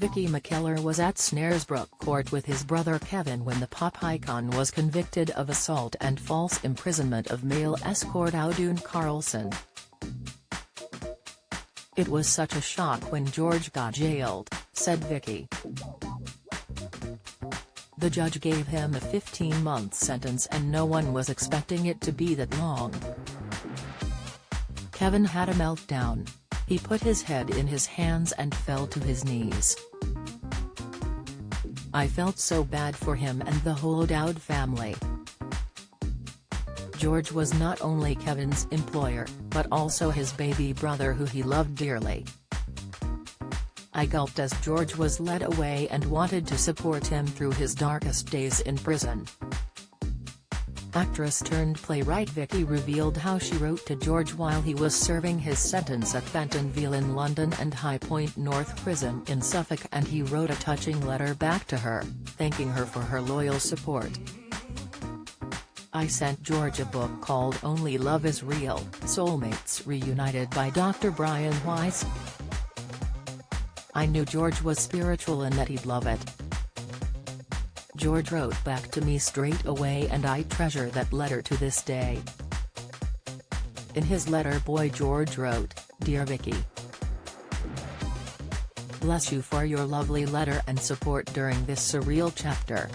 Vicky McKellar was at Snaresbrook Court with his brother Kevin when the pop icon was convicted of assault and false imprisonment of male escort Audun Carlson. "It was such a shock when George got jailed," said Vicky. "The judge gave him a 15-month sentence and no one was expecting it to be that long." Kevin had a meltdown. He put his head in his hands and fell to his knees. "I felt so bad for him and the whole O'Dowd family." George was not only Kevin's employer, but also his baby brother who he loved dearly. "I gulped as George was led away and wanted to support him through his darkest days in prison." Actress-turned-playwright Vicky revealed how she wrote to George while he was serving his sentence at Pentonville in London and High Point North Prison in Suffolk, and he wrote a touching letter back to her, thanking her for her loyal support. "I sent George a book called Only Love Is Real, Soulmates Reunited by Dr. Brian Weiss. I knew George was spiritual and that he'd love it. George wrote back to me straight away and I treasure that letter to this day." In his letter Boy George wrote, "Dear Vicky, bless you for your lovely letter and support during this surreal chapter.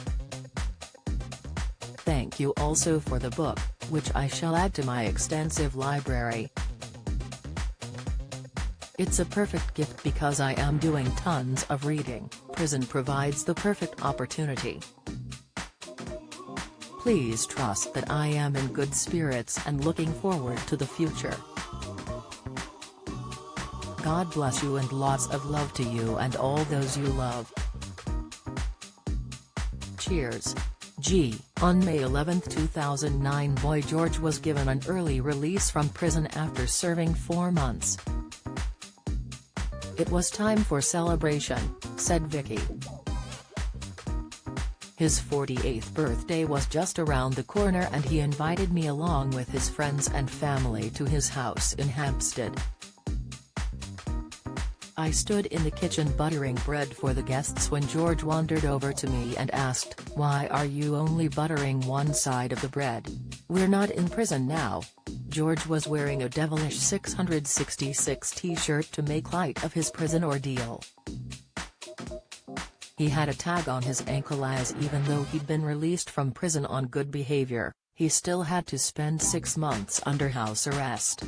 Thank you also for the book, which I shall add to my extensive library. It's a perfect gift because I am doing tons of reading. Prison provides the perfect opportunity. Please trust that I am in good spirits and looking forward to the future. God bless you and lots of love to you and all those you love. Cheers. G." On May 11, 2009, Boy George was given an early release from prison after serving 4 months. "It was time for celebration," said Vicky. "His 48th birthday was just around the corner and he invited me along with his friends and family to his house in Hampstead. I stood in the kitchen buttering bread for the guests when George wandered over to me and asked, 'Why are you only buttering one side of the bread? We're not in prison now.' George was wearing a devilish 666 t-shirt to make light of his prison ordeal. He had a tag on his ankle as even though he'd been released from prison on good behavior, he still had to spend 6 months under house arrest.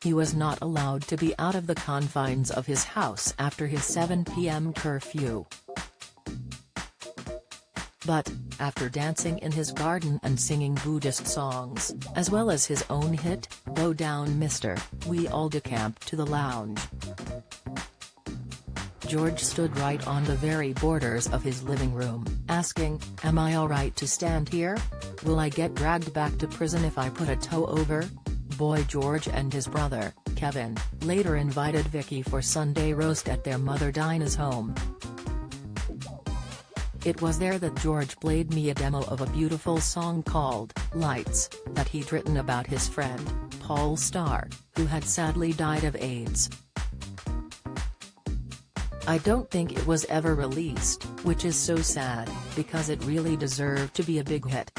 He was not allowed to be out of the confines of his house after his 7 p.m. curfew. But, after dancing in his garden and singing Buddhist songs, as well as his own hit, Bow Down Mister, we all decamped to the lounge. George stood right on the very borders of his living room, asking, 'Am I alright to stand here? Will I get dragged back to prison if I put a toe over?' Boy George and his brother, Kevin, later invited Vicky for Sunday roast at their mother Dinah's home. It was there that George played me a demo of a beautiful song called Lights, that he'd written about his friend, Paul Starr, who had sadly died of AIDS. I don't think it was ever released, which is so sad, because it really deserved to be a big hit."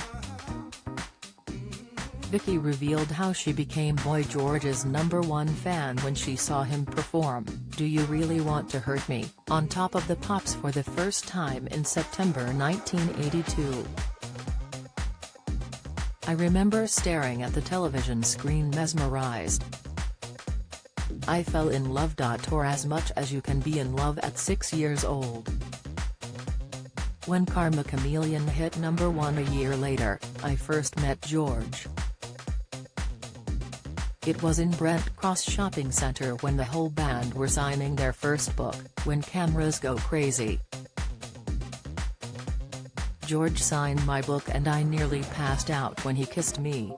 Vicky revealed how she became Boy George's #1 fan when she saw him perform "Do You Really Want to Hurt Me" on Top of the Pops for the first time in September 1982. "I remember staring at the television screen mesmerized. I fell in love. Or as much as you can be in love at 6 years old. When Karma Chameleon hit #1 a year later, I first met George. It was in Brent Cross Shopping Centre when the whole band were signing their first book, When Cameras Go Crazy. George signed my book and I nearly passed out when he kissed me.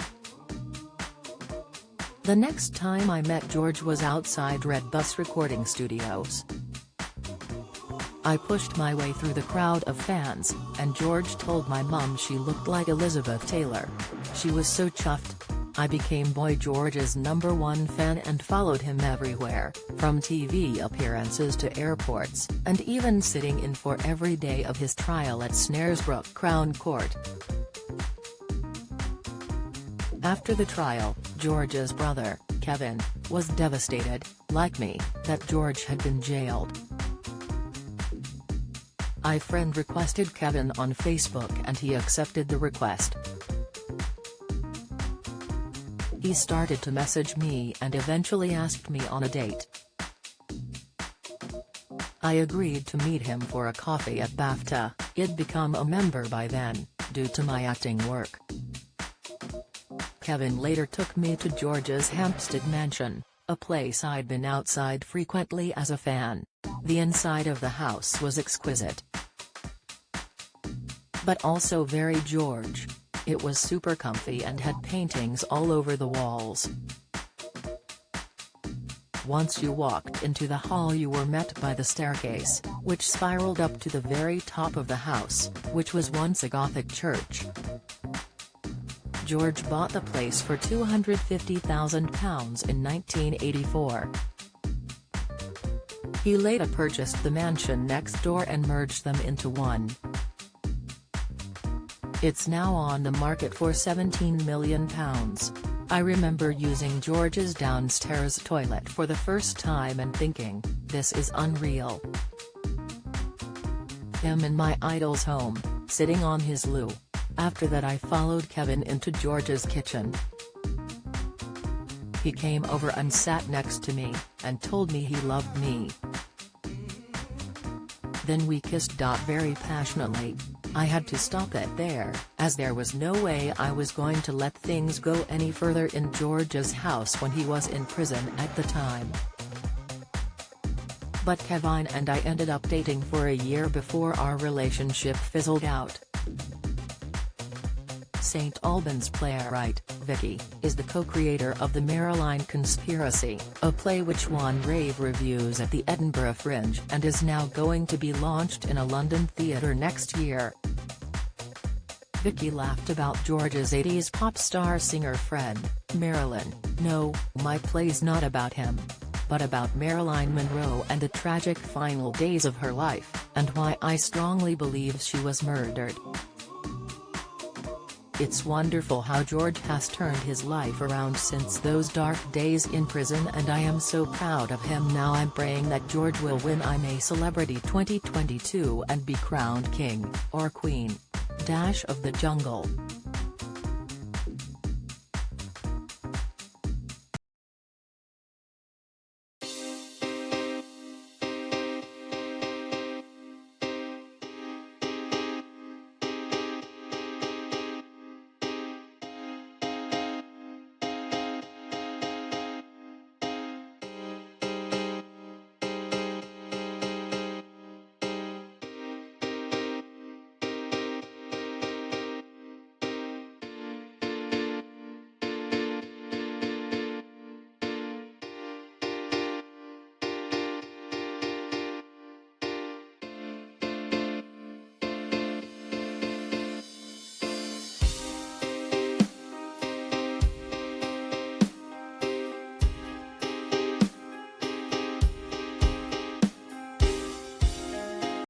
The next time I met George was outside Red Bus Recording Studios. I pushed my way through the crowd of fans, and George told my mum she looked like Elizabeth Taylor. She was so chuffed. I became Boy George's #1 fan and followed him everywhere, from TV appearances to airports, and even sitting in for every day of his trial at Snaresbrook Crown Court. After the trial, George's brother, Kevin, was devastated, like me, that George had been jailed. I friend requested Kevin on Facebook and he accepted the request. He started to message me and eventually asked me on a date. I agreed to meet him for a coffee at BAFTA. I'd become a member by then, due to my acting work. Kevin later took me to George's Hampstead mansion, a place I'd been outside frequently as a fan. The inside of the house was exquisite, but also very George. It was super comfy and had paintings all over the walls. Once you walked into the hall you were met by the staircase, which spiraled up to the very top of the house, which was once a Gothic church. George bought the place for £250,000 in 1984. He later purchased the mansion next door and merged them into one. It's now on the market for £17 million. I remember using George's downstairs toilet for the first time and thinking, this is unreal. Him in my idol's home, sitting on his loo. After that I followed Kevin into George's kitchen. He came over and sat next to me, and told me he loved me. Then we kissed. Very passionately. I had to stop it there, as there was no way I was going to let things go any further in George's house when he was in prison at the time. But Kevin and I ended up dating for a year before our relationship fizzled out. St. Albans playwright, Vicky, is the co-creator of The Marilyn Conspiracy, a play which won rave reviews at the Edinburgh Fringe and is now going to be launched in a London theatre next year. Vicky laughed about George's 80s pop star singer friend, Marilyn. No, my play's not about him, but about Marilyn Monroe and the tragic final days of her life, and why I strongly believe she was murdered. It's wonderful how George has turned his life around since those dark days in prison, and I am so proud of him. Now I'm praying that George will win I'm a Celebrity 2022 and be crowned king, or queen, of the jungle.